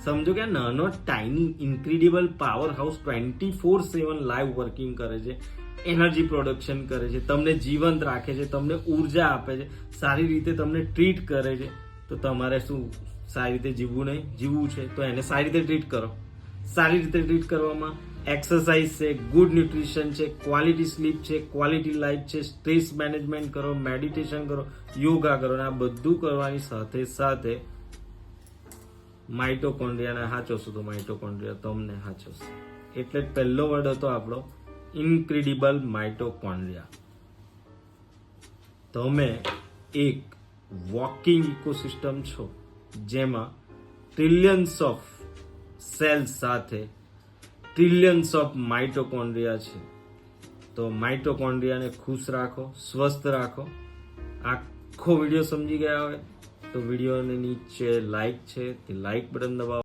સમજો કે આ નાનો tiny incredible power house 24/7 live working કરે છે, એનર્જી પ્રોડક્શન કરે છે, તમને જીવંત રાખે છે, તમને ઉર્જા આપે છે, સારી રીતે તમને ટ્રીટ કરે છે. તો તમારે શું સારી રીતે જીવવું છે તો એને સારી રીતે ટ્રીટ કરો. સારી રીતે ટ્રીટ કરવામાં એક્સરસાઇઝ છે, ગુડ ન્યુટ્રિશન છે, ક્વોલિટી સ્લીપ છે, ક્વોલિટી લાઈફ છે, સ્ટ્રેસ મેનેજમેન્ટ કરો, મેડિટેશન કરો, યોગા કરો. અને આ બધું કરવાની સાથે સાથે માઇટોકોન્ડ્રિયાને હાચવશો તો માઇટોકોન્ડ્રિયા તમને હાચવશે. એટલે જ પહેલો વર્ડ હતો આપણો ઇન્ક્રેડિબલ માઇટોકોન્ડ્રિયા. તમે એક વોકિંગ ઇકોસિસ્ટમ છો જેમાં ટ્રિલિયન્સ ઓફ સેલ્સ સાથે ટ્રિલિયન્સ ઓફ માઇટોકોન્ડ્રિયા છે. તો માઇટોકોન્ડ્રિયાને ખુશ રાખો, સ્વસ્થ રાખો. આખો વિડીયો સમજી ગયા હોય તો વિડીયોની નીચે લાઈક છે તે લાઈક બટન દબાવો.